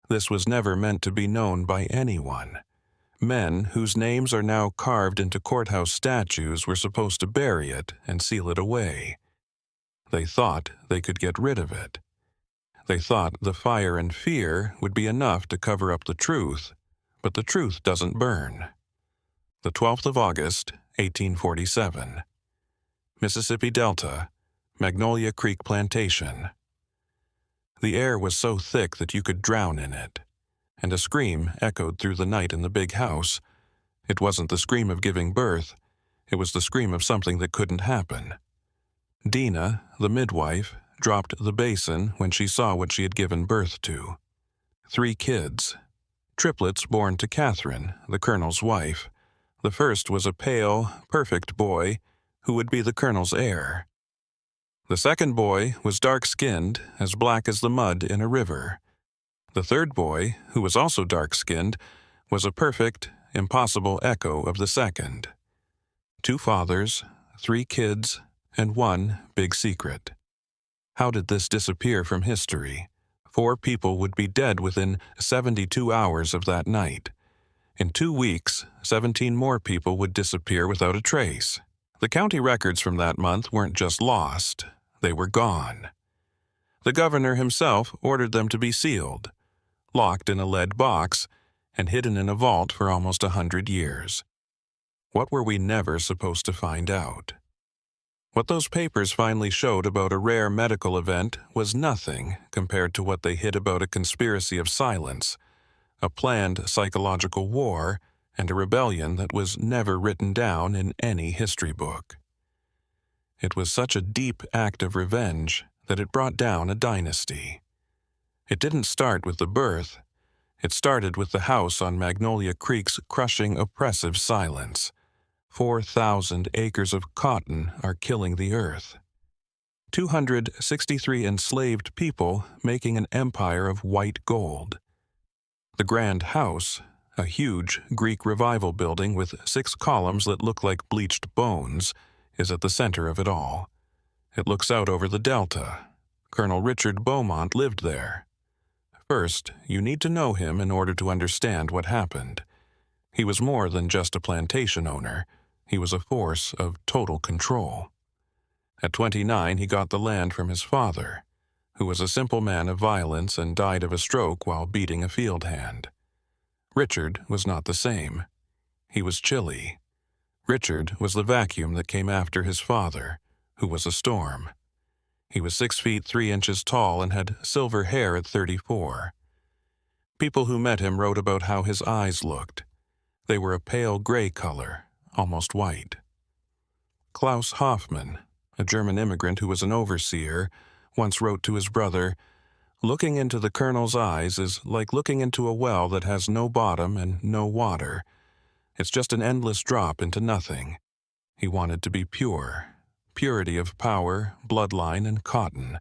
This was never meant to be known by anyone. Men whose names are now carved into courthouse statues were supposed to bury it and seal it away. They thought they could get rid of it. They thought the fire and fear would be enough to cover up the truth, but the truth doesn't burn. The 12th of August, 1847. Mississippi Delta, Magnolia Creek Plantation. The air was so thick that you could drown in it, and a scream echoed through the night in the big house. It wasn't the scream of giving birth, it was the scream of something that couldn't happen. Dina, the midwife, dropped the basin when she saw what she had given birth to. 3 kids. Triplets born to Catherine, the colonel's wife. The first was a pale, perfect boy who would be the colonel's heir. The second boy was dark-skinned, as black as the mud in a river. The third boy, who was also dark-skinned, was a perfect, impossible echo of the second. 2 fathers, 3 kids, and 1 big secret. How did this disappear from history? 4 people would be dead within 72 hours of that night. In 2 weeks, 17 more people would disappear without a trace. The county records from that month weren't just lost, they were gone. The governor himself ordered them to be sealed, locked in a lead box, and hidden in a vault for almost 100 years. What were we never supposed to find out? What those papers finally showed about a rare medical event was nothing compared to what they hid about a conspiracy of silence, a planned psychological war, and a rebellion that was never written down in any history book. It was such a deep act of revenge that it brought down a dynasty. It didn't start with the birth. It started with the house on Magnolia Creek's crushing, oppressive silence. 4,000 acres of cotton are killing the earth. 263 enslaved people making an empire of white gold. The Grand House, a huge Greek revival building with 6 columns that look like bleached bones, is at the center of it all. It looks out over the Delta. Colonel Richard Beaumont lived there. First, you need to know him in order to understand what happened. He was more than just a plantation owner. He was a force of total control. At 29, he got the land from his father, who was a simple man of violence and died of a stroke while beating a field hand. Richard was not the same. He was chilly. Richard was the vacuum that came after his father, who was a storm. He was 6 feet 3 inches tall and had silver hair at 34. People who met him wrote about how his eyes looked. They were a pale gray color, almost white. Klaus Hoffmann, a German immigrant who was an overseer, once wrote to his brother, "Looking into the colonel's eyes is like looking into a well that has no bottom and no water. It's just an endless drop into nothing." He wanted to be pure, purity of power, bloodline, and cotton.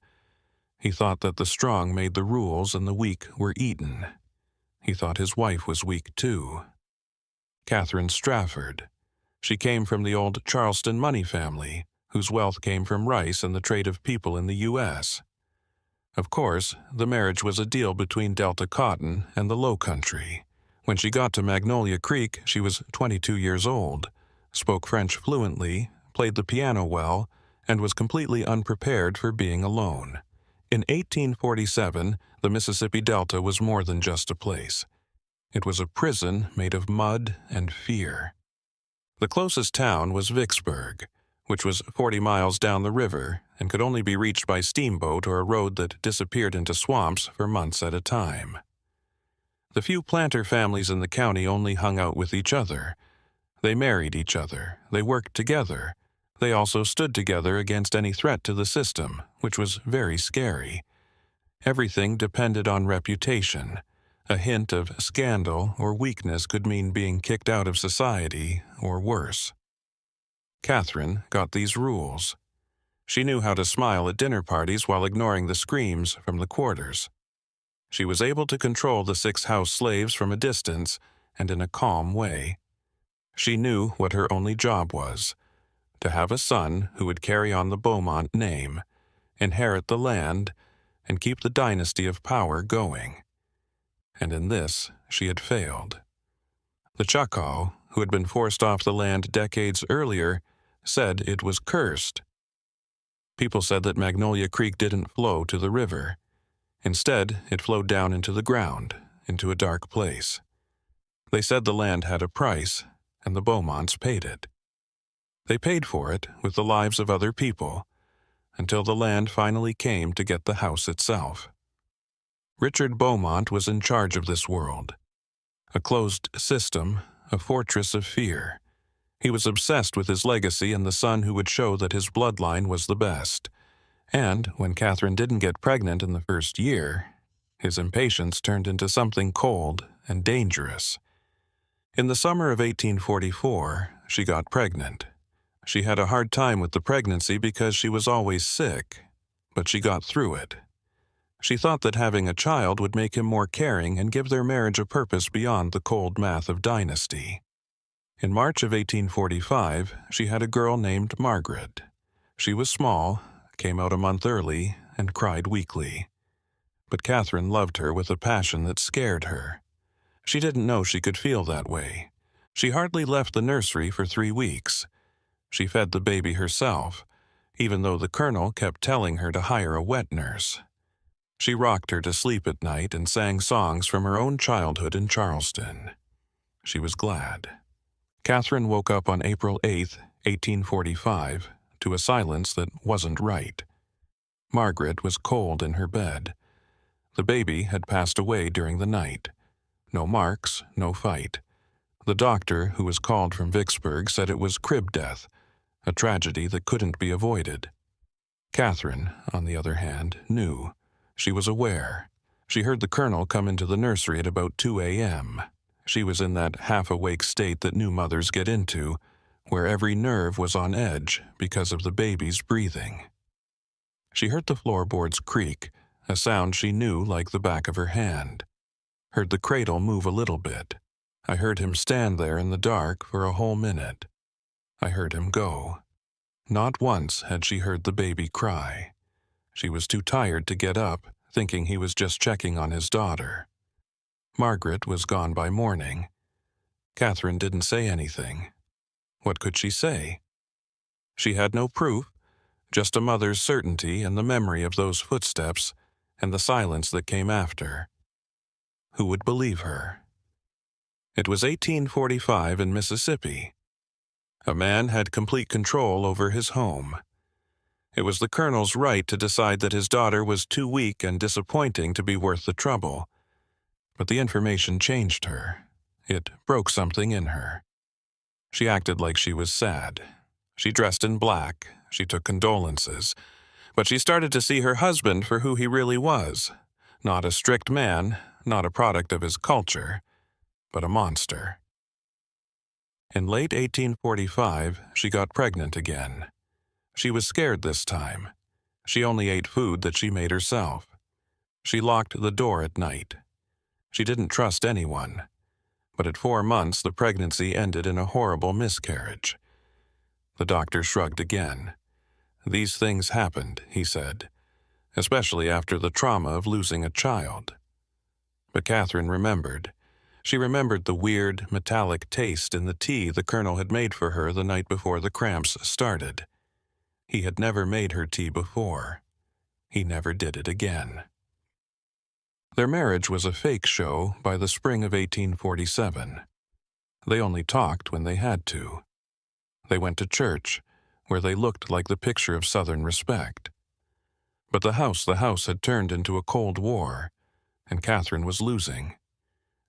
He thought that the strong made the rules and the weak were eaten. He thought his wife was weak too. Catherine Strafford. She came from the old Charleston money family, whose wealth came from rice and the trade of people in the U.S. Of course, the marriage was a deal between Delta Cotton and the Low Country. When she got to Magnolia Creek, she was 22 years old, spoke French fluently, played the piano well, and was completely unprepared for being alone. In 1847, the Mississippi Delta was more than just a place. It was a prison made of mud and fear. The closest town was Vicksburg, which was 40 miles down the river and could only be reached by steamboat or a road that disappeared into swamps for months at a time. The few planter families in the county only hung out with each other. They married each other. They worked together. They also stood together against any threat to the system, which was very scary. Everything depended on reputation. A hint of scandal or weakness could mean being kicked out of society, or worse. Catherine got these rules. She knew how to smile at dinner parties while ignoring the screams from the quarters. She was able to control the 6 house slaves from a distance and in a calm way. She knew what her only job was: to have a son who would carry on the Beaumont name, inherit the land, and keep the dynasty of power going. and in this she had failed. The Choctaw, who had been forced off the land decades earlier, said it was cursed. People said that Magnolia Creek didn't flow to the river. Instead, it flowed down into the ground, into a dark place. They said the land had a price, and the Beaumonts paid it. They paid for it with the lives of other people, until the land finally came to get the house itself. Richard Beaumont was in charge of this world. A closed system, a fortress of fear. He was obsessed with his legacy and the son who would show that his bloodline was the best. And when Catherine didn't get pregnant in the first year, his impatience turned into something cold and dangerous. In the summer of 1844, she got pregnant. She had a hard time with the pregnancy because she was always sick, but she got through it. She thought that having a child would make him more caring and give their marriage a purpose beyond the cold math of dynasty. In March of 1845, she had a girl named Margaret. She was small, came out a month early, and cried weakly. But Catherine loved her with a passion that scared her. She didn't know she could feel that way. She hardly left the nursery for 3 weeks. She fed the baby herself, even though the colonel kept telling her to hire a wet nurse. She rocked her to sleep at night and sang songs from her own childhood in Charleston. She was glad. Catherine woke up on April 8, 1845, to a silence that wasn't right. Margaret was cold in her bed. The baby had passed away during the night. No marks, no fight. The doctor, who was called from Vicksburg, said it was crib death, a tragedy that couldn't be avoided. Catherine, on the other hand, knew. She was aware. She heard the colonel come into the nursery at about 2 a.m. She was in that half-awake state that new mothers get into, where every nerve was on edge because of the baby's breathing. She heard the floorboards creak, a sound she knew like the back of her hand. Heard the cradle move a little bit. I heard him stand there in the dark for a whole minute. I heard him go. Not once had she heard the baby cry. She was too tired to get up, thinking he was just checking on his daughter. Margaret was gone by morning. Catherine didn't say anything. What could she say? She had no proof, just a mother's certainty and the memory of those footsteps and the silence that came after. Who would believe her? It was 1845 in Mississippi. A man had complete control over his home. It was the colonel's right to decide that his daughter was too weak and disappointing to be worth the trouble. But the information changed her. It broke something in her. She acted like she was sad. She dressed in black. She took condolences. But she started to see her husband for who he really was. Not a strict man, not a product of his culture, but a monster. In late 1845, she got pregnant again. She was scared this time. She only ate food that she made herself. She locked the door at night. She didn't trust anyone. But at 4 months, the pregnancy ended in a horrible miscarriage. The doctor shrugged again. These things happened, he said, especially after the trauma of losing a child. But Catherine remembered. She remembered the weird, metallic taste in the tea the colonel had made for her the night before the cramps started. He had never made her tea before. He never did it again. Their marriage was a fake show by the spring of 1847. They only talked when they had to. They went to church, where they looked like the picture of Southern respect. But the house had turned into a Cold War, and Catherine was losing.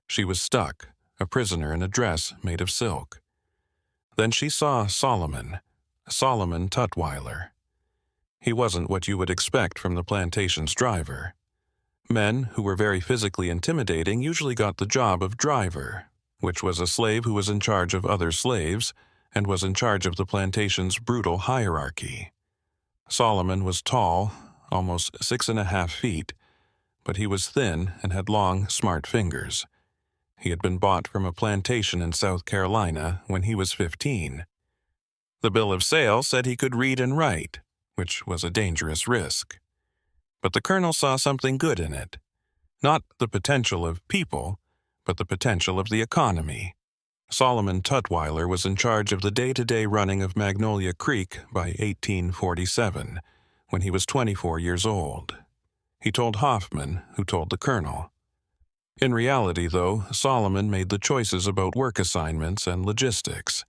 She was stuck, a prisoner in a dress made of silk. Then she saw Solomon Tutwiler. He wasn't what you would expect from the plantation's driver. Men who were very physically intimidating usually got the job of driver, which was a slave who was in charge of other slaves and was in charge of the plantation's brutal hierarchy. Solomon was tall, almost 6.5 feet, but he was thin and had long, smart fingers. He had been bought from a plantation in South Carolina when he was 15. The bill of sale said he could read and write, which was a dangerous risk. But the colonel saw something good in it. Not the potential of people, but the potential of the economy. Solomon Tutwiler was in charge of the day-to-day running of Magnolia Creek by 1847, when he was 24 years old. He told Hoffman, who told the colonel. In reality, though, Solomon made the choices about work assignments and logistics.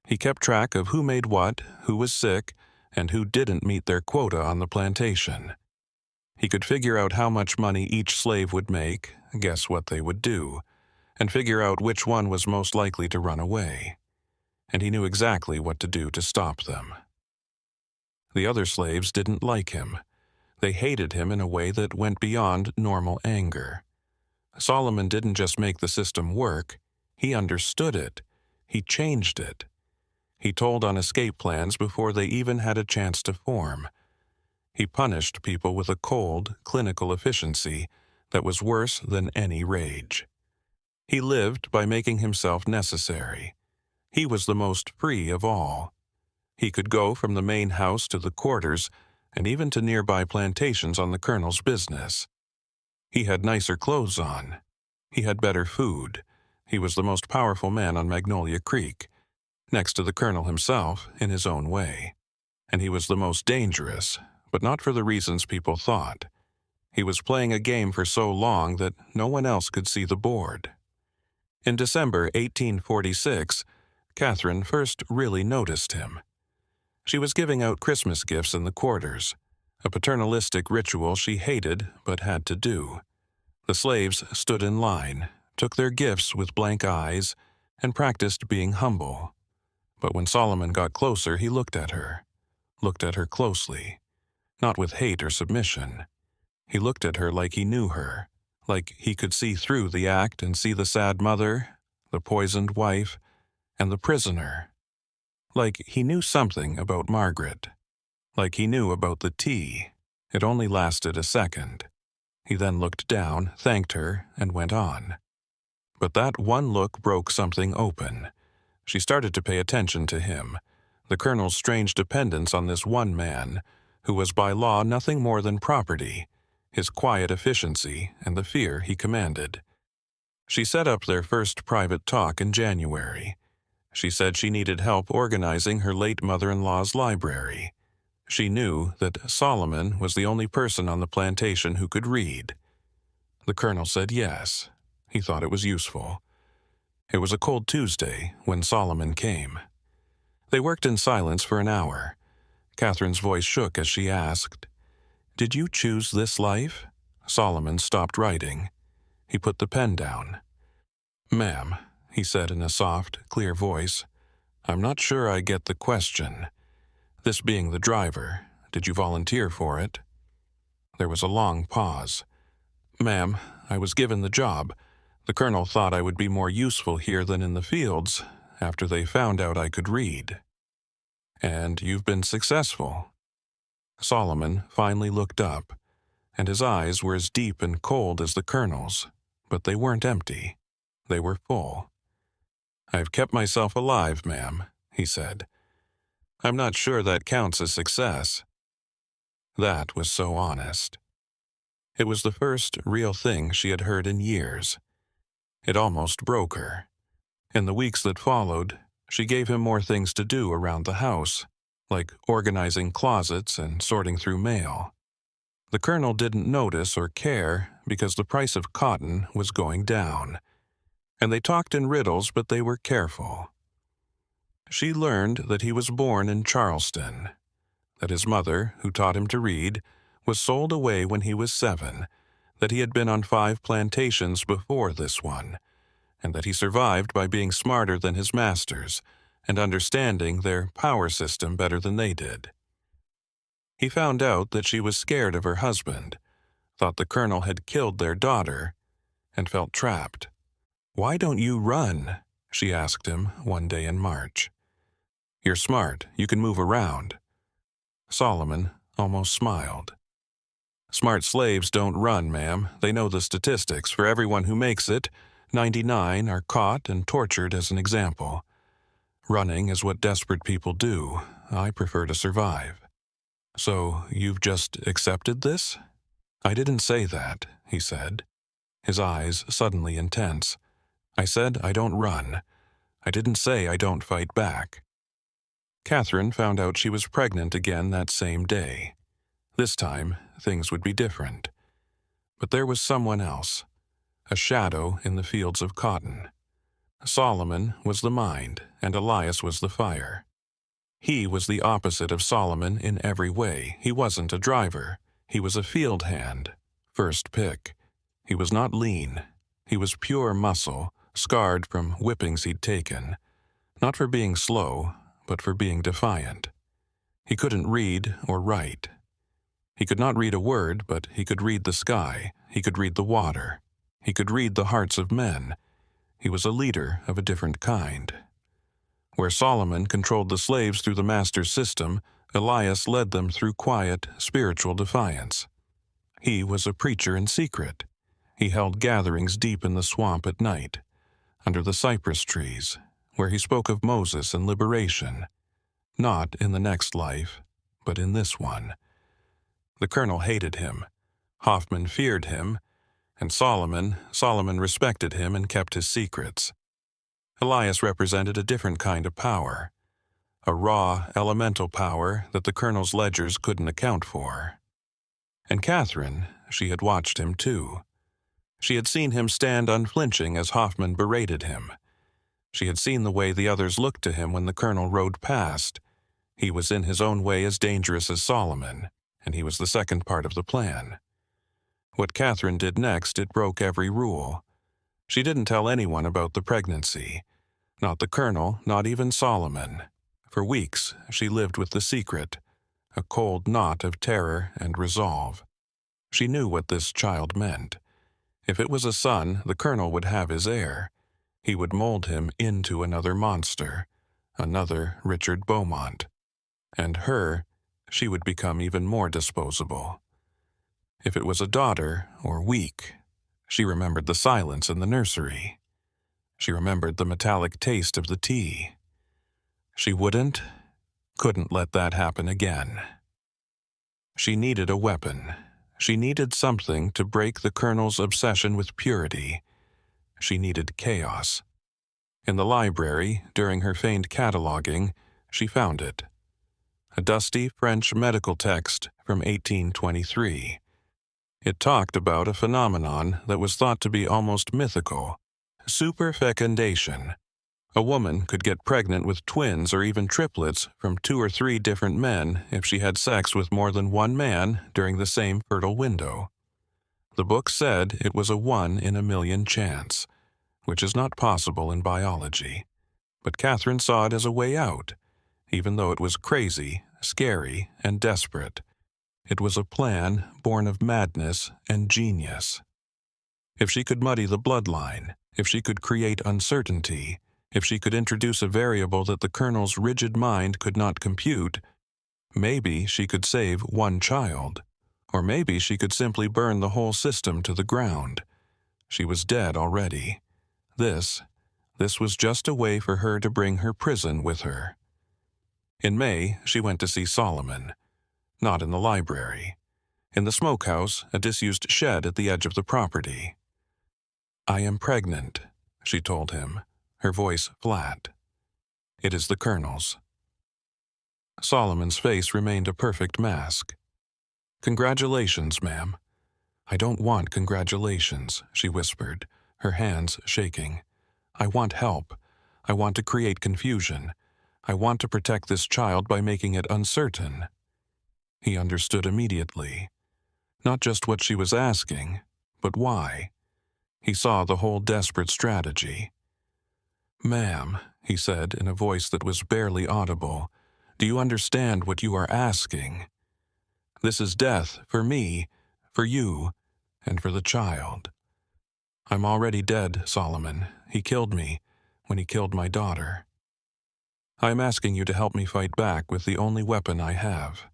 He kept track of who made what, who was sick, and who didn't meet their quota on the plantation. He could figure out how much money each slave would make, guess what they would do, and figure out which one was most likely to run away. And he knew exactly what to do to stop them. The other slaves didn't like him. They hated him in a way that went beyond normal anger. Solomon didn't just make the system work, he understood it. He changed it. He told on escape plans before they even had a chance to form. He punished people with a cold, clinical efficiency that was worse than any rage. He lived by making himself necessary. He was the most free of all. He could go from the main house to the quarters and even to nearby plantations on the colonel's business. He had nicer clothes on. He had better food. He was the most powerful man on Magnolia Creek, next to the colonel himself in his own way. And he was the most dangerous, but not for the reasons people thought. He was playing a game for so long that no one else could see the board. In December 1846, Catherine first really noticed him. She was giving out Christmas gifts in the quarters, a paternalistic ritual she hated but had to do. The slaves stood in line, took their gifts with blank eyes, and practiced being humble. But when Solomon got closer, he looked at her closely, not with hate or submission. He looked at her like he knew her, like he could see through the act and see the sad mother, the poisoned wife, and the prisoner. Like he knew something about Margaret. Like he knew about the tea. It only lasted a second. He then looked down, thanked her, and went on. But that one look broke something open. She started to pay attention to him, the colonel's strange dependence on this one man, who was by law nothing more than property, his quiet efficiency, and the fear he commanded. She set up their first private talk in January. She said she needed help organizing her late mother-in-law's library. She knew that Solomon was the only person on the plantation who could read. The colonel said yes. He thought it was useful. It was a cold Tuesday when Solomon came. They worked in silence for an hour. Catherine's voice shook as she asked, "Did you choose this life?" Solomon stopped writing. He put the pen down. "Ma'am," he said in a soft, clear voice, "I'm not sure I get the question. This being the driver, did you volunteer for it?" There was a long pause. "Ma'am, I was given the job. The colonel thought I would be more useful here than in the fields after they found out I could read." "And you've been successful." Solomon finally looked up, and his eyes were as deep and cold as the colonel's, but they weren't empty. They were full. "I've kept myself alive, ma'am," he said. "I'm not sure that counts as success." That was so honest. It was the first real thing she had heard in years. It almost broke her. In the weeks that followed, she gave him more things to do around the house, like organizing closets and sorting through mail. The colonel didn't notice or care because the price of cotton was going down, and they talked in riddles, but they were careful. She learned that he was born in Charleston, that his mother, who taught him to read, was sold away when he was 7, that he had been on 5 plantations before this one, and that he survived by being smarter than his masters and understanding their power system better than they did. He found out that she was scared of her husband, thought the colonel had killed their daughter, and felt trapped. "Why don't you run?" she asked him one day in March. "You're smart. You can move around." Solomon almost smiled. "Smart slaves don't run, ma'am. They know the statistics. For everyone who makes it, 99 are caught and tortured as an example. Running is what desperate people do. I prefer to survive." "So you've just accepted this?" "I didn't say that. he said, his eyes suddenly intense. "I said I don't run. I didn't say I don't fight back." Catherine found out she was pregnant again that same day. This time, things would be different. But there was someone else, a shadow in the fields of cotton. Solomon was the mind, and Elias was the fire. He was the opposite of Solomon in every way. He wasn't a driver. He was a field hand, first pick. He was not lean. He was pure muscle, scarred from whippings he'd taken, not for being slow, but for being defiant. He couldn't read or write. He could not read a word, but he could read the sky. He could read the water. He could read the hearts of men. He was a leader of a different kind. Where Solomon controlled the slaves through the master's system, Elias led them through quiet, spiritual defiance. He was a preacher in secret. He held gatherings deep in the swamp at night, under the cypress trees, where he spoke of Moses and liberation, not in the next life, but in this one. The colonel hated him. Hoffman feared him, and Solomon respected him and kept his secrets. Elias represented a different kind of power, a raw, elemental power that the colonel's ledgers couldn't account for. And Catherine, she had watched him too. She had seen him stand unflinching as Hoffman berated him. She had seen the way the others looked to him when the colonel rode past. He was in his own way as dangerous as Solomon, and he was the second part of the plan. What Catherine did next, it broke every rule. She didn't tell anyone about the pregnancy. Not the colonel, not even Solomon. For weeks, she lived with the secret, a cold knot of terror and resolve. She knew what this child meant. If it was a son, the colonel would have his heir. He would mold him into another monster, another Richard Beaumont. And her, she would become even more disposable. If it was a daughter, or weak, she remembered the silence in the nursery. She remembered the metallic taste of the tea. She couldn't let that happen again. She needed a weapon. She needed something to break the colonel's obsession with purity. She needed chaos. In the library, during her feigned cataloging, she found it. A dusty French medical text from 1823. It talked about a phenomenon that was thought to be almost mythical, superfecundation. A woman could get pregnant with twins or even triplets from 2 or 3 different men if she had sex with more than one man during the same fertile window. The book said it was a 1 in a million chance, which is not possible in biology. But Catherine saw it as a way out, even though it was crazy, scary, and desperate. It was a plan born of madness and genius. If she could muddy the bloodline, if she could create uncertainty, if she could introduce a variable that the colonel's rigid mind could not compute, maybe she could save one child, or maybe she could simply burn the whole system to the ground. She was dead already. This was just a way for her to bring her prison with her. In May, she went to see Solomon. Not in the library. In the smokehouse, a disused shed at the edge of the property. "I am pregnant," she told him, her voice flat. "It is the colonel's." Solomon's face remained a perfect mask. "Congratulations, ma'am." "I don't want congratulations," she whispered, her hands shaking. "I want help. I want to create confusion. I want to protect this child by making it uncertain." He understood immediately. Not just what she was asking, but why. He saw the whole desperate strategy. "Ma'am," he said in a voice that was barely audible, "do you understand what you are asking? This is death for me, for you, and for the child. I'm already dead, Solomon. He killed me when he killed my daughter. I'm asking you to help me fight back with the only weapon I have."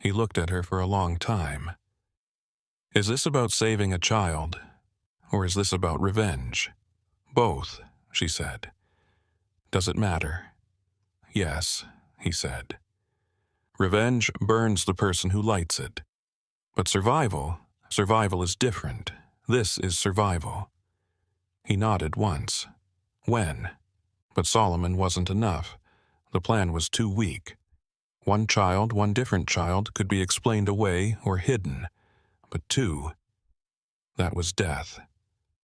He looked at her for a long time. "Is this about saving a child, or is this about revenge?" "Both," she said. "Does it matter?" "Yes," he said. "Revenge burns the person who lights it. But survival Survival is different. This is survival." He nodded once. When? But Solomon wasn't enough. The plan was too weak. One different child, could be explained away or hidden. But two, that was death.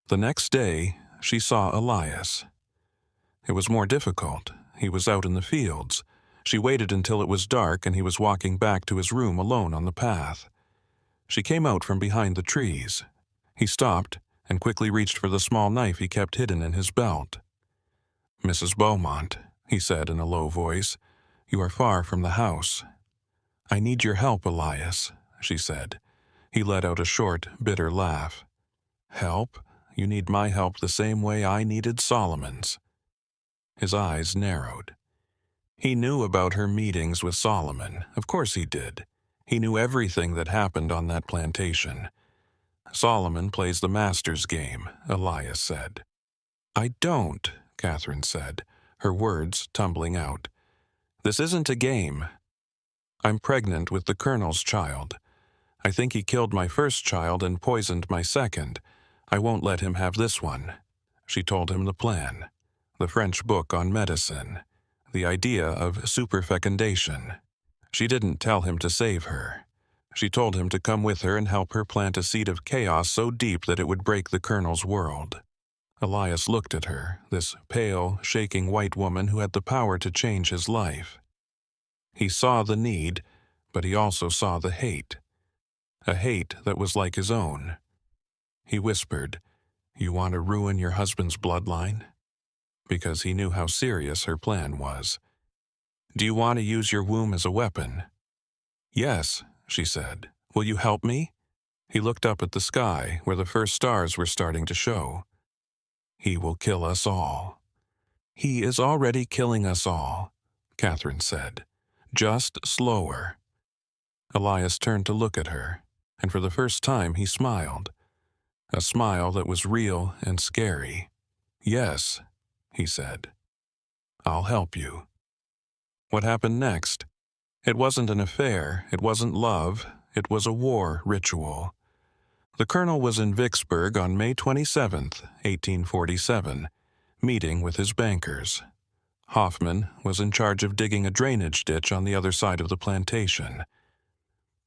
The next day, she saw Elias. It was more difficult. He was out in the fields. She waited until it was dark and he was walking back to his room alone on the path. She came out from behind the trees. He stopped and quickly reached for the small knife he kept hidden in his belt. "Mrs. Beaumont," he said in a low voice, "you are far from the house." "I need your help, Elias," she said. He let out a short, bitter laugh. "Help? You need my help the same way I needed Solomon's." His eyes narrowed. He knew about her meetings with Solomon. Of course he did. He knew everything that happened on that plantation. "Solomon plays the master's game," Elias said. "I don't," Catherine said, her words tumbling out. "This isn't a game. I'm pregnant with the colonel's child. I think he killed my first child and poisoned my second. I won't let him have this one." She told him the plan, the French book on medicine, the idea of superfecundation. She didn't tell him to save her. She told him to come with her and help her plant a seed of chaos so deep that it would break the colonel's world. Elias looked at her, this pale, shaking white woman who had the power to change his life. He saw the need, but he also saw the hate. A hate that was like his own. He whispered, "You want to ruin your husband's bloodline?" Because he knew how serious her plan was. "Do you want to use your womb as a weapon?" "Yes," she said. "Will you help me?" He looked up at the sky, where the first stars were starting to show. "He will kill us all." "He is already killing us all," Catherine said. "Just slower." Elias turned to look at her, and for the first time he smiled. A smile that was real and scary. "Yes," he said. "I'll help you." What happened next? It wasn't an affair, it wasn't love, it was a war ritual. The colonel was in Vicksburg on May 27th, 1847, meeting with his bankers. Hoffman was in charge of digging a drainage ditch on the other side of the plantation.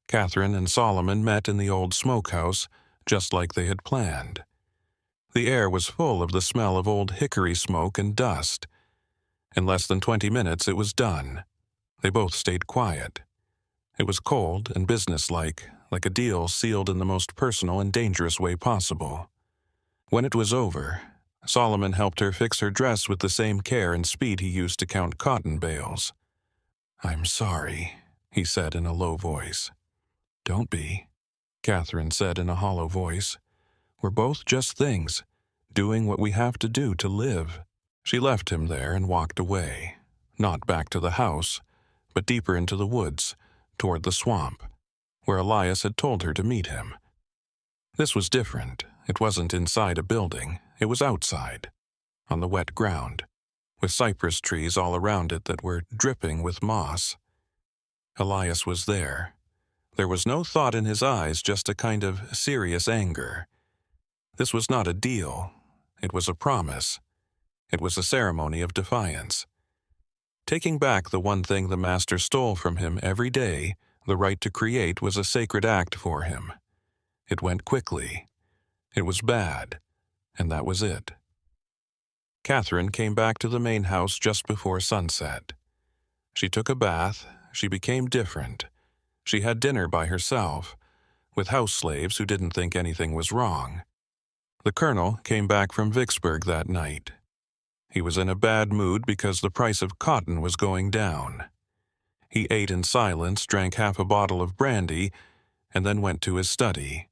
Catherine and Solomon met in the old smokehouse, just like they had planned. The air was full of the smell of old hickory smoke and dust. In less than 20 minutes it was done. They both stayed quiet. It was cold and businesslike, like a deal sealed in the most personal and dangerous way possible. When it was over, Solomon helped her fix her dress with the same care and speed he used to count cotton bales. "I'm sorry," he said in a low voice. "Don't be," Catherine said in a hollow voice. "We're both just things, doing what we have to do to live." She left him there and walked away, not back to the house, but deeper into the woods, toward the swamp, where Elias had told her to meet him. This was different. It wasn't inside a building. It was outside, on the wet ground, with cypress trees all around it that were dripping with moss. Elias was there. There was no thought in his eyes, just a kind of serious anger. This was not a deal. It was a promise. It was a ceremony of defiance. Taking back the one thing the master stole from him every day, the right to create, was a sacred act for him. It went quickly. It was bad, and that was it. Catherine came back to the main house just before sunset. She took a bath. She became different. She had dinner by herself, with house slaves who didn't think anything was wrong. The colonel came back from Vicksburg that night. He was in a bad mood because the price of cotton was going down. He ate in silence, drank half a bottle of brandy, and then went to his study.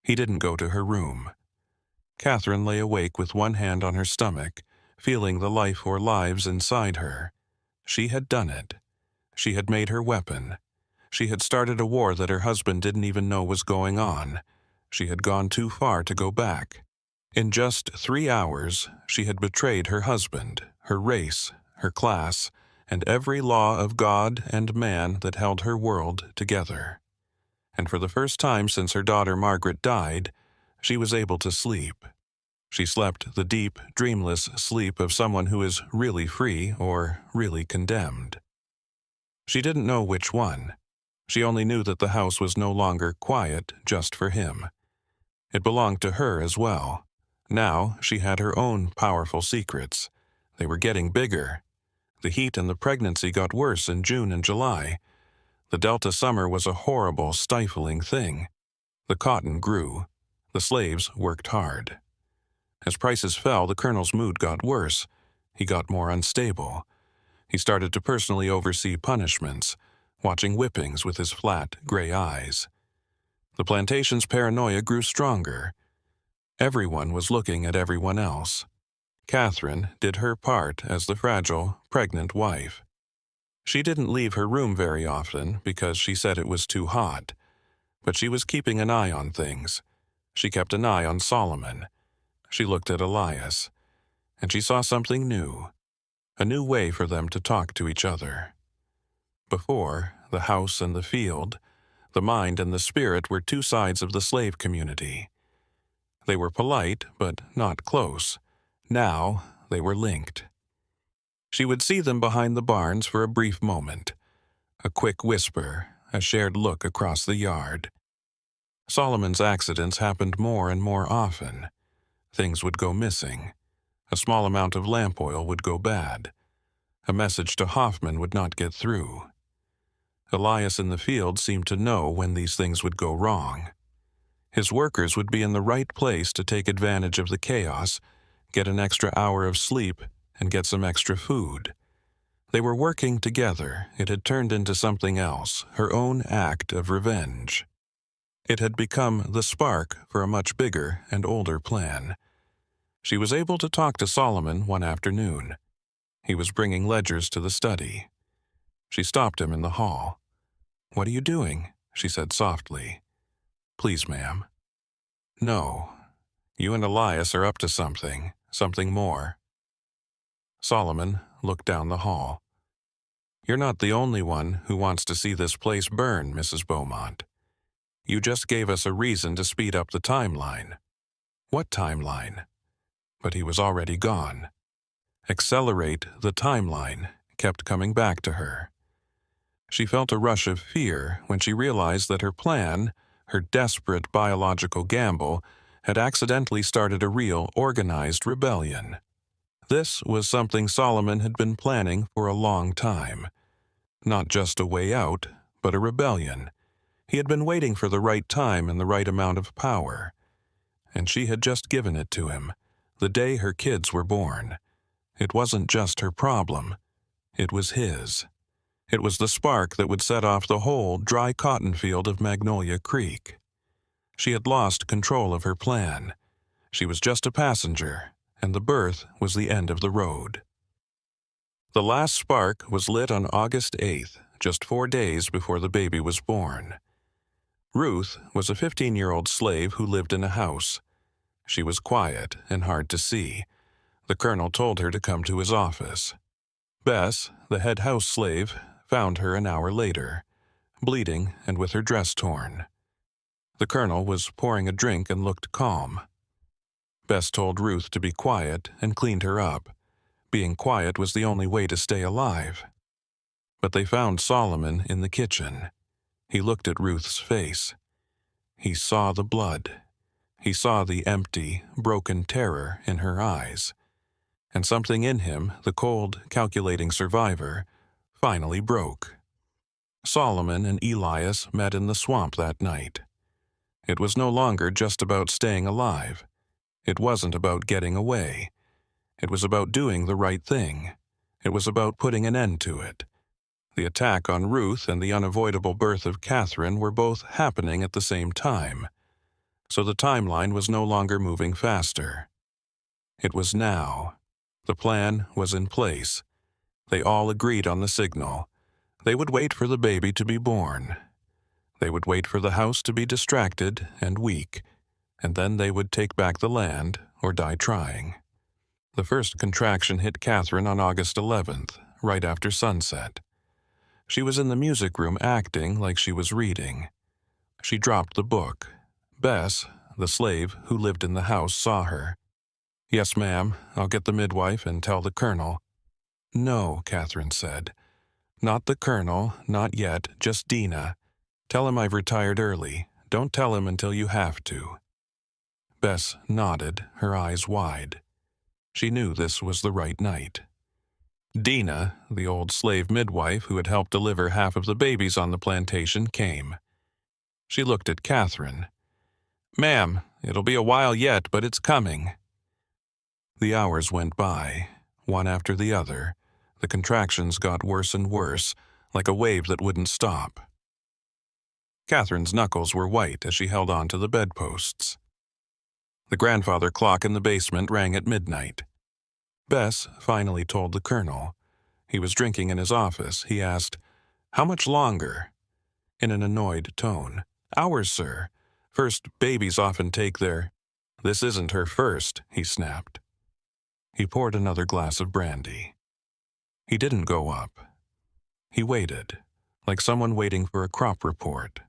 He didn't go to her room. Catherine lay awake with one hand on her stomach, feeling the life or lives inside her. She had done it. She had made her weapon. She had started a war that her husband didn't even know was going on. She had gone too far to go back. In just 3 hours, she had betrayed her husband, her race, her class, and every law of God and man that held her world together. and for the first time since her daughter Margaret died, she was able to sleep. She slept the deep, dreamless sleep of someone who is really free or really condemned. She didn't know which one. She only knew that the house was no longer quiet just for him. It belonged to her as well. Now she had her own powerful secrets. They were getting bigger. The heat and the pregnancy got worse in June and July. The Delta summer was a horrible, stifling thing. The cotton grew. The slaves worked hard. As prices fell, the colonel's mood got worse. He got more unstable. He started to personally oversee punishments, watching whippings with his flat, gray eyes. The plantation's paranoia grew stronger. Everyone was looking at everyone else. Catherine did her part as the fragile, pregnant wife. She didn't leave her room very often because she said it was too hot, but she was keeping an eye on things. She kept an eye on Solomon. She looked at Elias, and she saw something new, a new way for them to talk to each other. Before, the house and the field, the mind and the spirit were two sides of the slave community. They were polite, but not close. Now they were linked. She would see them behind the barns for a brief moment, a quick whisper, a shared look across the yard. Solomon's accidents happened more and more often. Things would go missing. A small amount of lamp oil would go bad. A message to Hoffman would not get through. Elias in the field seemed to know when these things would go wrong. His workers would be in the right place to take advantage of the chaos, get an extra hour of sleep, and get some extra food. They were working together. It had turned into something else, her own act of revenge. It had become the spark for a much bigger and older plan. She was able to talk to Solomon one afternoon. He was bringing ledgers to the study. She stopped him in the hall. "What are you doing?" she said softly. "Please, ma'am." "No. You and Elias are up to something more." Solomon looked down the hall. "You're not the only one who wants to see this place burn, Mrs. Beaumont. You just gave us a reason to speed up the timeline." "What timeline?" But he was already gone. "Accelerate the timeline," kept coming back to her. She felt a rush of fear when she realized that her plan, her desperate biological gamble, had accidentally started a real, organized rebellion. This was something Solomon had been planning for a long time. Not just a way out, but a rebellion. He had been waiting for the right time and the right amount of power. And she had just given it to him, the day her kids were born. It wasn't just her problem. It was his. It was the spark that would set off the whole dry cotton field of Magnolia Creek. She had lost control of her plan. She was just a passenger, and the birth was the end of the road. The last spark was lit on August 8th, just 4 days before the baby was born. Ruth was a 15-year-old slave who lived in a house. She was quiet and hard to see. The colonel told her to come to his office. Bess, the head house slave, found her an hour later, bleeding and with her dress torn. The colonel was pouring a drink and looked calm. Bess told Ruth to be quiet and cleaned her up. Being quiet was the only way to stay alive. But they found Solomon in the kitchen. He looked at Ruth's face. He saw the blood. He saw the empty, broken terror in her eyes. And something in him, the cold, calculating survivor, finally broke. Solomon and Elias met in the swamp that night. It was no longer just about staying alive. It wasn't about getting away. It was about doing the right thing. It was about putting an end to it. The attack on Ruth and the unavoidable birth of Catherine were both happening at the same time. So the timeline was no longer moving faster. It was now. The plan was in place. They all agreed on the signal. They would wait for the baby to be born. They would wait for the house to be distracted and weak, and then they would take back the land or die trying. The first contraction hit Catherine on August 11th, right after sunset. She was in the music room acting like she was reading. She dropped the book. Bess, the slave who lived in the house, saw her. "Yes, ma'am, I'll get the midwife and tell the colonel." "No," Catherine said. "Not the colonel, not yet, just Dina. Tell him I've retired early. Don't tell him until you have to." Bess nodded, her eyes wide. She knew this was the right night. Dina, the old slave midwife who had helped deliver half of the babies on the plantation, came. She looked at Catherine. "Ma'am, it'll be a while yet, but it's coming." The hours went by, one after the other. The contractions got worse and worse, like a wave that wouldn't stop. Catherine's knuckles were white as she held on to the bedposts. The grandfather clock in the basement rang at midnight. Bess finally told the colonel. He was drinking in his office. He asked, "How much longer?" In an annoyed tone. "Hours, sir. First babies often take their—" "This isn't her first," he snapped. He poured another glass of brandy. He didn't go up. He waited, like someone waiting for a crop report.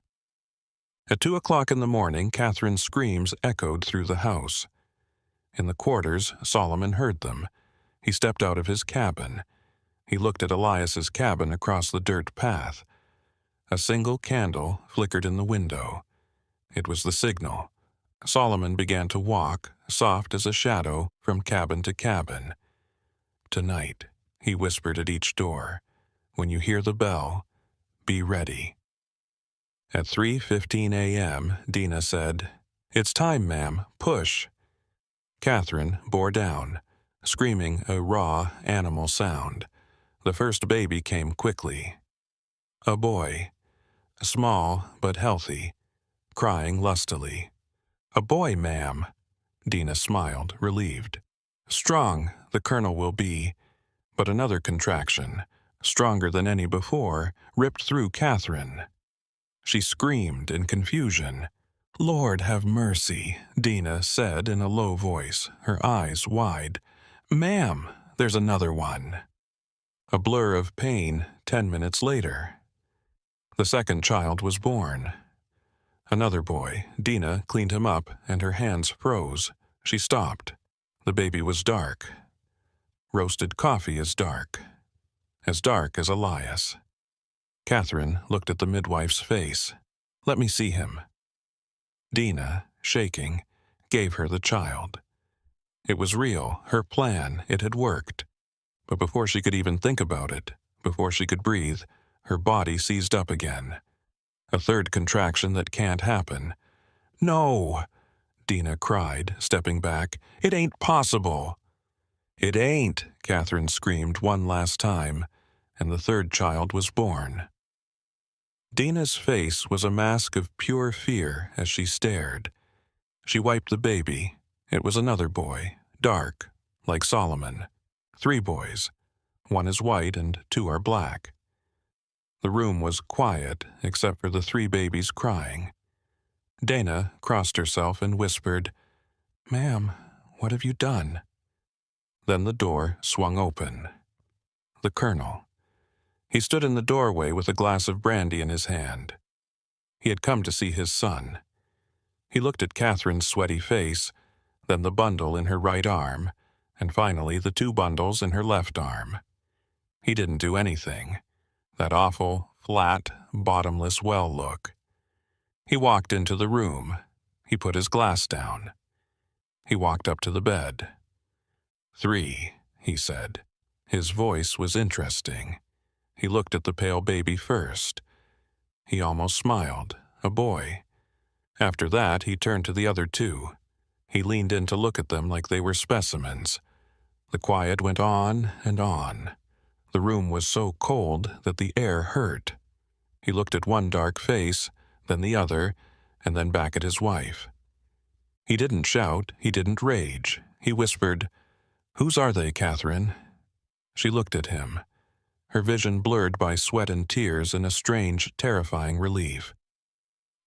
At 2 o'clock in the morning, Catherine's screams echoed through the house. In the quarters, Solomon heard them. He stepped out of his cabin. He looked at Elias's cabin across the dirt path. A single candle flickered in the window. It was the signal. Solomon began to walk, soft as a shadow, from cabin to cabin. "Tonight," he whispered at each door, "when you hear the bell, be ready." At 3:15 a.m., Dina said, "It's time, ma'am. Push." Catherine bore down, screaming a raw animal sound. The first baby came quickly. A boy, small but healthy, crying lustily. "A boy, ma'am." Dina smiled, relieved. "Strong, the colonel will be." But another contraction, stronger than any before, ripped through Catherine. She screamed in confusion. "Lord have mercy," Dina said in a low voice, her eyes wide. "Ma'am, there's another one." A blur of pain 10 minutes later. The second child was born. Another boy. Dina cleaned him up, and her hands froze. She stopped. The baby was dark. Roasted coffee is dark. As dark as Elias. Catherine looked at the midwife's face. "Let me see him." Dina, shaking, gave her the child. It was real, her plan, it had worked. But before she could even think about it, before she could breathe, her body seized up again. A third contraction that can't happen. "No!" Dina cried, stepping back. "It ain't possible." "It ain't," Catherine screamed one last time, and the third child was born. Dina's face was a mask of pure fear as she stared. She wiped the baby. It was another boy, dark, like Solomon. 3 boys. 1 is white and 2 are black. The room was quiet except for the 3 babies crying. Dana crossed herself and whispered, "Ma'am, what have you done?" Then the door swung open. The colonel. He stood in the doorway with a glass of brandy in his hand. He had come to see his son. He looked at Catherine's sweaty face, then the bundle in her right arm, and finally the 2 bundles in her left arm. He didn't do anything. That awful, flat, bottomless well look. He walked into the room. He put his glass down. He walked up to the bed. 3, he said. His voice was interesting. He looked at the pale baby first. He almost smiled. A boy. After that, he turned to the other 2. He leaned in to look at them like they were specimens. The quiet went on and on. The room was so cold that the air hurt. He looked at one dark face, then the other, and then back at his wife. He didn't shout, he didn't rage. He whispered, "Whose are they, Catherine?" She looked at him, her vision blurred by sweat and tears in a strange, terrifying relief.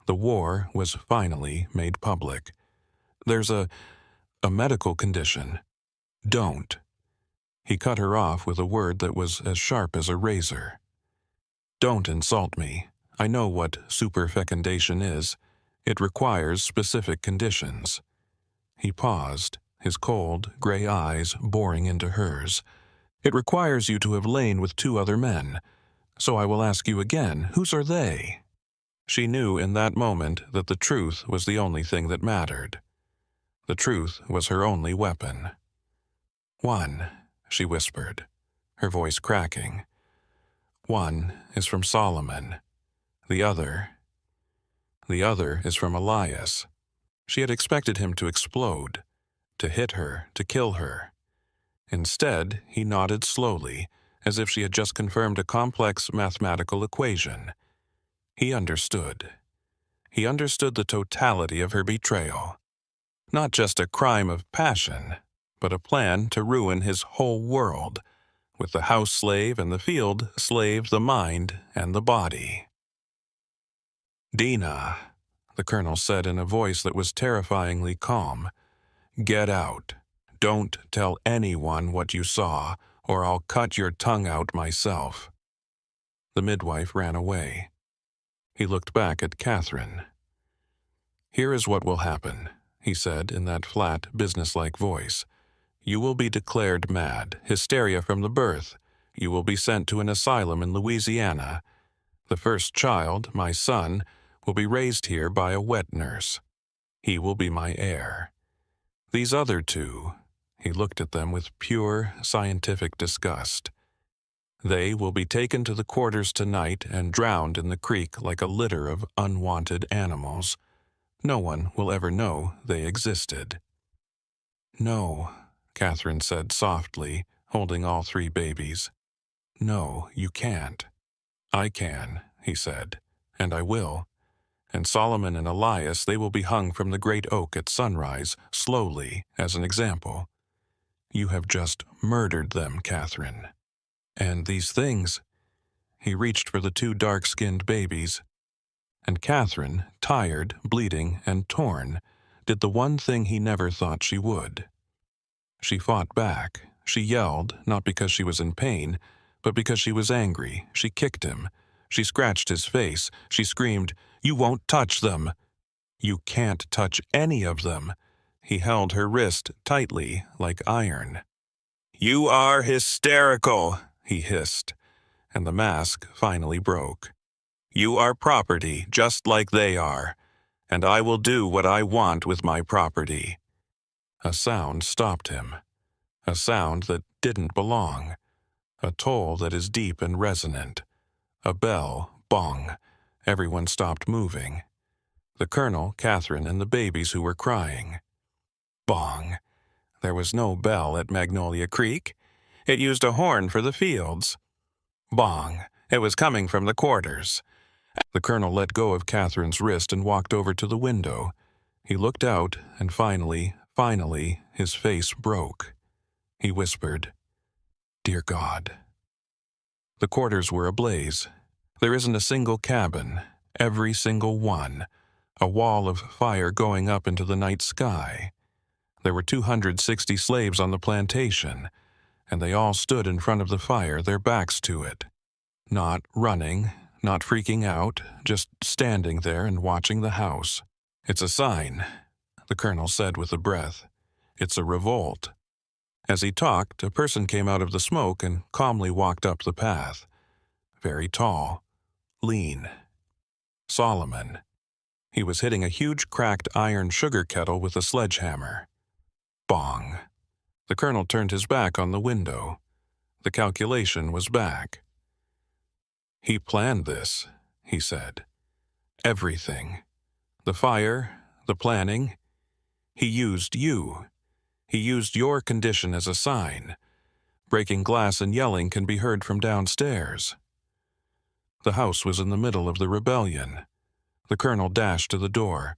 The war was finally made public. "There's a medical condition. Don't." He cut her off with a word that was as sharp as a razor. "Don't insult me. I know what superfecundation is. It requires specific conditions." He paused, his cold, gray eyes boring into hers. "It requires you to have lain with 2 other men. So I will ask you again, whose are they?" She knew in that moment that the truth was the only thing that mattered. The truth was her only weapon. "One," she whispered, her voice cracking. "One is from Solomon. The other is from Elias." She had expected him to explode, to hit her, to kill her. Instead, he nodded slowly, as if she had just confirmed a complex mathematical equation. He understood. He understood the totality of her betrayal. Not just a crime of passion, but a plan to ruin his whole world, with the house slave and the field slave the mind and the body. "Dina," the colonel said in a voice that was terrifyingly calm, "get out. Don't tell anyone what you saw, or I'll cut your tongue out myself." The midwife ran away. He looked back at Catherine. "Here is what will happen," he said in that flat, businesslike voice. "You will be declared mad, hysteria from the birth. You will be sent to an asylum in Louisiana. The first child, my son, will be raised here by a wet nurse. He will be my heir. These other 2, he looked at them with pure, scientific disgust. They will be taken to the quarters tonight and drowned in the creek like a litter of unwanted animals. No one will ever know they existed." "No," Catherine said softly, holding all 3 babies. "No, you can't." "I can," he said, "and I will. And Solomon and Elias, they will be hung from the great oak at sunrise, slowly, as an example. You have just murdered them, Catherine. And these things—" He reached for the 2 dark-skinned babies. And Catherine, tired, bleeding, and torn, did the one thing he never thought she would. She fought back. She yelled, not because she was in pain, but because she was angry. She kicked him. She scratched his face. She screamed, "You won't touch them." "You can't touch any of them." He held her wrist tightly, like iron. "You are hysterical," he hissed, and the mask finally broke. "You are property, just like they are, and I will do what I want with my property." A sound stopped him. A sound that didn't belong. A toll that is deep and resonant. A bell, bong. Everyone stopped moving. The colonel, Catherine, and the babies who were crying. Bong. There was no bell at Magnolia Creek. It used a horn for the fields. Bong. It was coming from the quarters. The colonel let go of Catherine's wrist and walked over to the window. He looked out, and finally, his face broke. He whispered, "Dear God." The quarters were ablaze. There isn't a single cabin, every single one, a wall of fire going up into the night sky. There were 260 slaves on the plantation, and they all stood in front of the fire, their backs to it. Not running, not freaking out, just standing there and watching the house. "It's a sign," the colonel said with a breath. "It's a revolt." As he talked, a person came out of the smoke and calmly walked up the path. Very tall, lean. Solomon. He was hitting a huge cracked iron sugar kettle with a sledgehammer. Bong. The colonel turned his back on the window. The calculation was back. "He planned this," he said. "Everything. The fire, the planning. He used you. He used your condition as a sign. Breaking glass and yelling can be heard from downstairs." The house was in the middle of the rebellion. The colonel dashed to the door.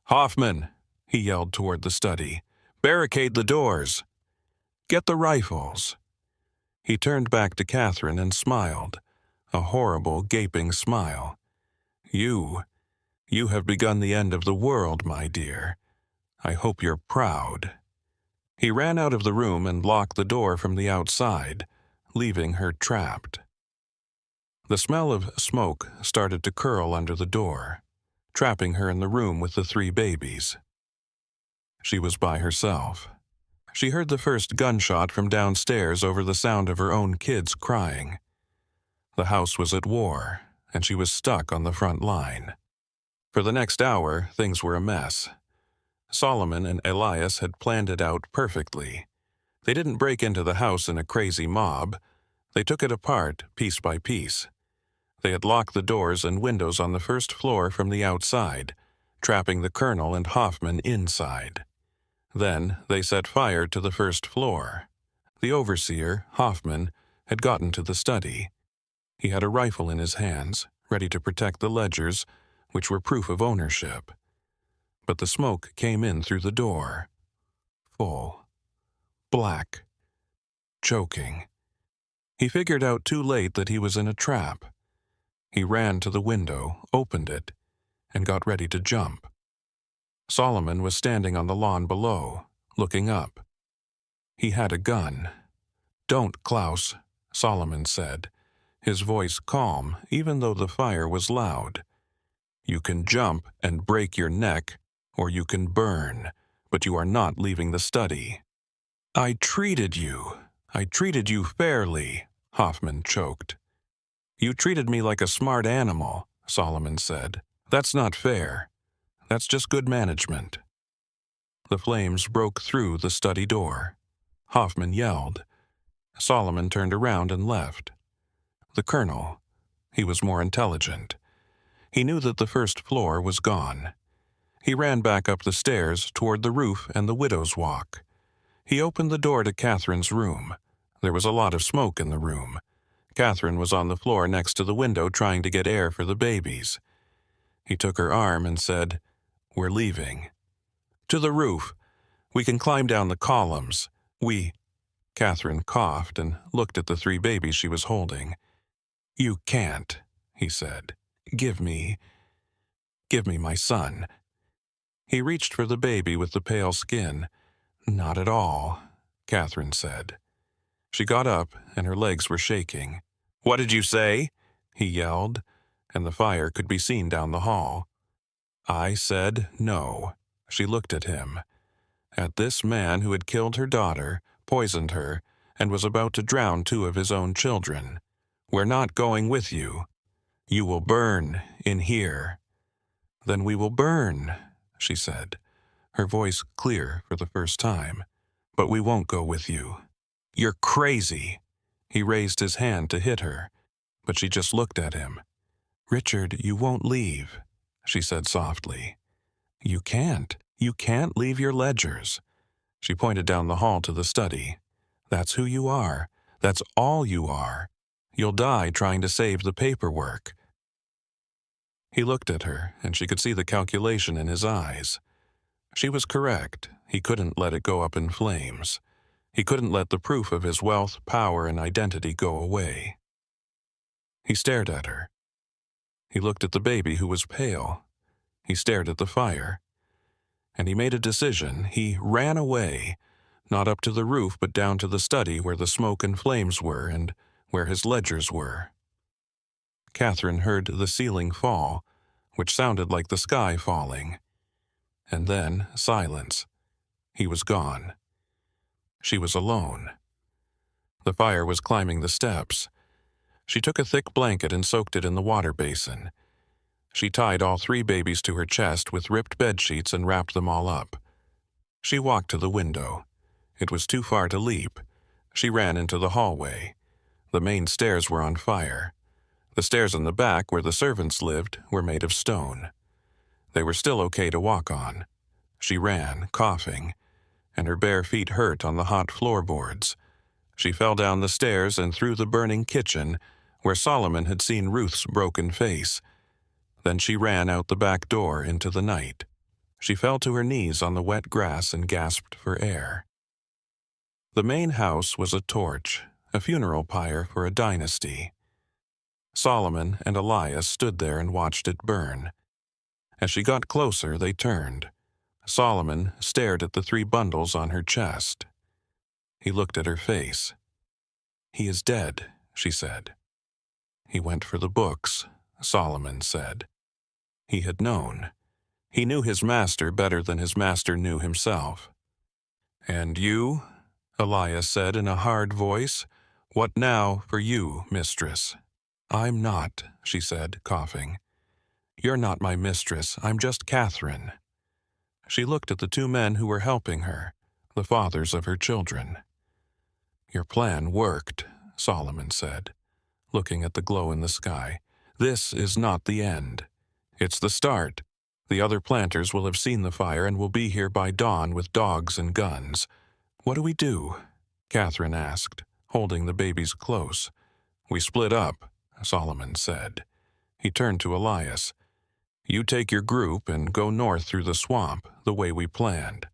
"Hoffman," he yelled toward the study, "barricade the doors. Get the rifles." He turned back to Catherine and smiled, a horrible, gaping smile. You have begun the end of the world, my dear. I hope you're proud." He ran out of the room and locked the door from the outside, leaving her trapped. The smell of smoke started to curl under the door, trapping her in the room with the 3 babies. She was by herself. She heard the first gunshot from downstairs over the sound of her own kids crying. The house was at war, and she was stuck on the front line. For the next hour, things were a mess. Solomon and Elias had planned it out perfectly. They didn't break into the house in a crazy mob. They took it apart, piece by piece. They had locked the doors and windows on the first floor from the outside, trapping the Colonel and Hoffman inside. Then they set fire to the first floor. The overseer, Hoffman, had gotten to the study. He had a rifle in his hands, ready to protect the ledgers, which were proof of ownership. But the smoke came in through the door. Full. Black. Choking. He figured out too late that he was in a trap. He ran to the window, opened it, and got ready to jump. Solomon was standing on the lawn below, looking up. He had a gun. "Don't, Klaus," Solomon said, his voice calm even though the fire was loud. "You can jump and break your neck, or you can burn, but you are not leaving the study." I treated you fairly," Hoffman choked. "You treated me like a smart animal," Solomon said. "That's not fair. That's just good management." The flames broke through the study door. Hoffman yelled. Solomon turned around and left. The Colonel, he was more intelligent. He knew that the first floor was gone. He ran back up the stairs toward the roof and the widow's walk. He opened the door to Catherine's room. There was a lot of smoke in the room. Catherine was on the floor next to the window trying to get air for the babies. He took her arm and said, "We're leaving." "To the roof. We can climb down the columns. Catherine coughed and looked at the 3 babies she was holding. "You can't," he said. Give me my son." He reached for the baby with the pale skin. "Not at all," Catherine said. She got up, and her legs were shaking. "What did you say?" he yelled, and the fire could be seen down the hall. "I said no." She looked at him. At this man who had killed her daughter, poisoned her, and was about to drown 2 of his own children. "We're not going with you. You will burn in here." "Then we will burn," she said, her voice clear for the first time. "But we won't go with you." "You're crazy." He raised his hand to hit her, but she just looked at him. "Richard, you won't leave," she said softly. You can't leave your ledgers." She pointed down the hall to the study. "That's who you are. That's all you are. You'll die trying to save the paperwork." He looked at her, and she could see the calculation in his eyes. She was correct. He couldn't let it go up in flames. He couldn't let the proof of his wealth, power, and identity go away. He stared at her. He looked at the baby who was pale. He stared at the fire. And he made a decision. He ran away, not up to the roof but down to the study where the smoke and flames were and where his ledgers were. Catherine heard the ceiling fall, which sounded like the sky falling. And then silence. He was gone. She was alone. The fire was climbing the steps. She took a thick blanket and soaked it in the water basin. She tied all 3 babies to her chest with ripped bedsheets and wrapped them all up. She walked to the window. It was too far to leap. She ran into the hallway. The main stairs were on fire. The stairs in the back, where the servants lived, were made of stone. They were still okay to walk on. She ran, coughing, and her bare feet hurt on the hot floorboards. She fell down the stairs and through the burning kitchen, where Solomon had seen Ruth's broken face. Then she ran out the back door into the night. She fell to her knees on the wet grass and gasped for air. The main house was a torch, a funeral pyre for a dynasty. Solomon and Elias stood there and watched it burn. As she got closer, they turned. Solomon stared at the 3 bundles on her chest. He looked at her face. "He is dead," she said. He went for the books, Solomon said. He had known. He knew his master better than his master knew himself. "And you?" Elias said in a hard voice. "What now for you, mistress?" "I'm not," she said, coughing. "You're not my mistress. I'm just Catherine." She looked at the two men who were helping her, the fathers of her children. "Your plan worked," Solomon said, looking at the glow in the sky. "This is not the end. It's the start. The other planters will have seen the fire and will be here by dawn with dogs and guns. What do we do?" Catherine asked, holding the babies close. "We split up," Solomon said. He turned to Elias. "You take your group and go north through the swamp, the way we planned.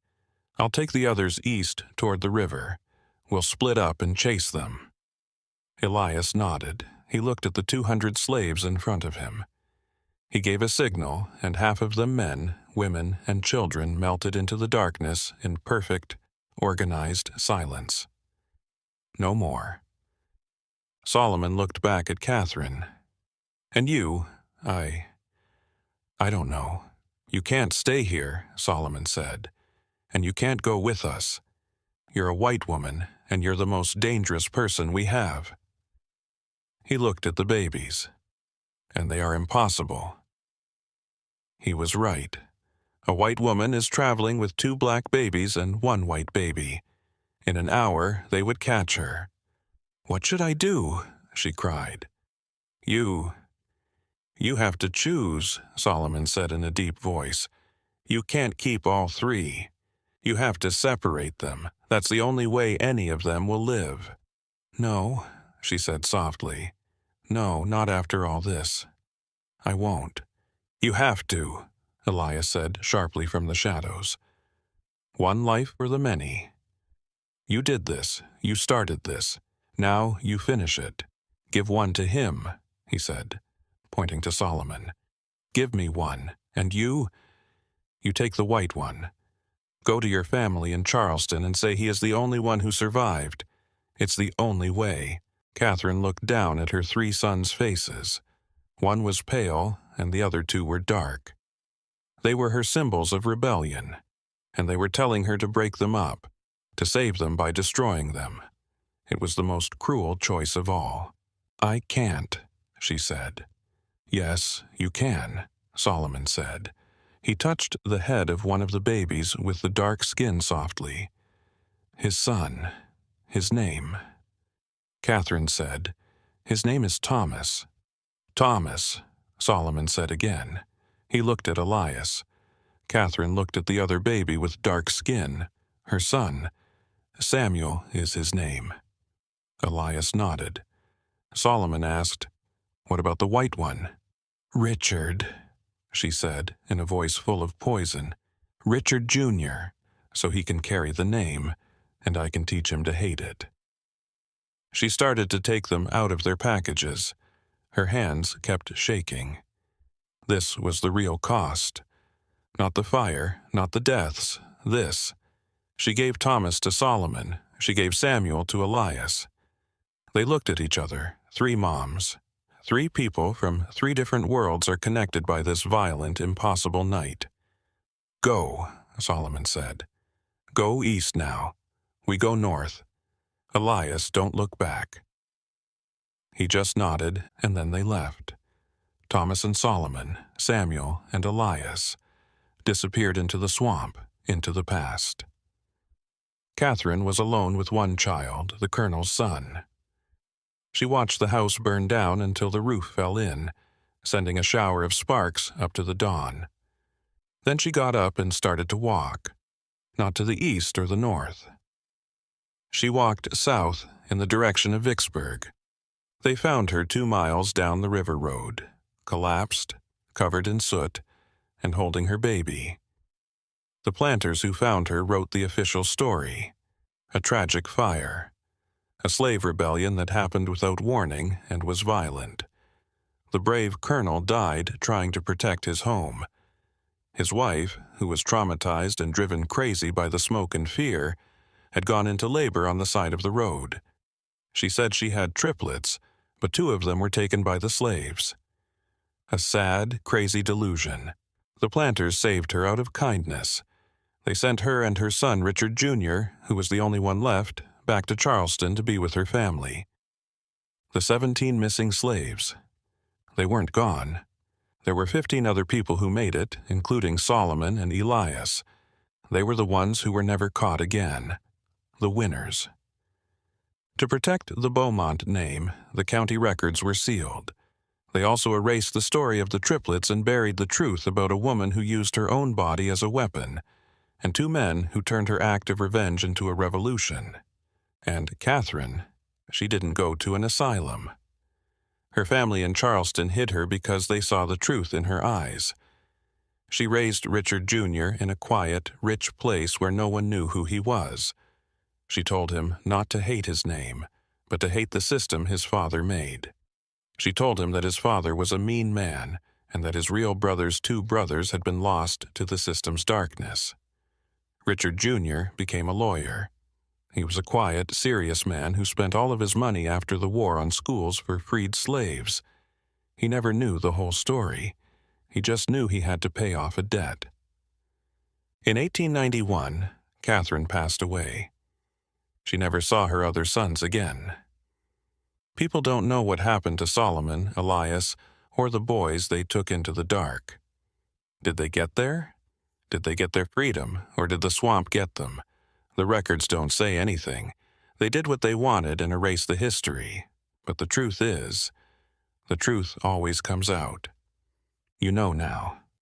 I'll take the others east toward the river. We'll split up and chase them." Elias nodded. He looked at the 200 slaves in front of him. He gave a signal, and half of them men, women, and children melted into the darkness in perfect, organized silence. No more. Solomon looked back at Catherine. "And you, I don't know. You can't stay here," Solomon said. "And you can't go with us. You're a white woman, and you're the most dangerous person we have." He looked at the babies. "And they are impossible." He was right. A white woman is traveling with 2 black babies and 1 white baby. In an hour, they would catch her. "What should I do?" she cried. You have to choose," Solomon said in a deep voice. "You can't keep all 3. You have to separate them. That's the only way any of them will live." "No," she said softly. "No, not after all this. I won't." "You have to," Elias said sharply from the shadows. "One life for the many. You did this. You started this. Now you finish it. Give one to him," he said, pointing to Solomon. "Give me one, and you take the white one. Go to your family in Charleston and say he is the only one who survived. It's the only way." Catherine looked down at her 3 sons' faces. One was pale, and the other 2 were dark. They were her symbols of rebellion, and they were telling her to break them up, to save them by destroying them. It was the most cruel choice of all. "I can't," she said. "Yes, you can," Solomon said. He touched the head of one of the babies with the dark skin softly. "His son. His name." Catherine said, "His name is Thomas." "Thomas," Solomon said again. He looked at Elias. Catherine looked at the other baby with dark skin. Her son. "Samuel is his name." Elias nodded. Solomon asked, "What about the white one?" "Richard," she said in a voice full of poison. "Richard Jr., so he can carry the name, and I can teach him to hate it." She started to take them out of their packages. Her hands kept shaking. This was the real cost. Not the fire, not the deaths, this. She gave Thomas to Solomon. She gave Samuel to Elias. They looked at each other, 3 moms. 3 people from 3 different worlds are connected by this violent, impossible night. "Go," Solomon said. "Go east now. We go north. Elias, don't look back." He just nodded, and then they left. Thomas and Solomon, Samuel and Elias, disappeared into the swamp, into the past. Catherine was alone with one child, the colonel's son. She watched the house burn down until the roof fell in, sending a shower of sparks up to the dawn. Then she got up and started to walk, not to the east or the north. She walked south in the direction of Vicksburg. They found her 2 miles down the river road, collapsed, covered in soot, and holding her baby. The planters who found her wrote the official story: a tragic fire, a slave rebellion that happened without warning and was violent. The brave colonel died trying to protect his home. His wife, who was traumatized and driven crazy by the smoke and fear, had gone into labor on the side of the road. She said she had triplets, but 2 of them were taken by the slaves. A sad, crazy delusion. The planters saved her out of kindness. They sent her and her son Richard Jr., who was the only one left, back to Charleston to be with her family. The 17 missing slaves. They weren't gone. There were 15 other people who made it, including Solomon and Elias. They were the ones who were never caught again. The winners. To protect the Beaumont name, the county records were sealed. They also erased the story of the triplets and buried the truth about a woman who used her own body as a weapon, and 2 men who turned her act of revenge into a revolution. And Catherine, she didn't go to an asylum. Her family in Charleston hid her because they saw the truth in her eyes. She raised Richard Jr. in a quiet, rich place where no one knew who he was. She told him not to hate his name, but to hate the system his father made. She told him that his father was a mean man and that his real brother's 2 brothers had been lost to the system's darkness. Richard Jr. became a lawyer. He was a quiet, serious man who spent all of his money after the war on schools for freed slaves. He never knew the whole story. He just knew he had to pay off a debt. In 1891, Catherine passed away. She never saw her other sons again. People don't know what happened to Solomon, Elias, or the boys they took into the dark. Did they get there? Did they get their freedom, or did the swamp get them? The records don't say anything. They did what they wanted and erased the history. But the truth is, the truth always comes out. You know now.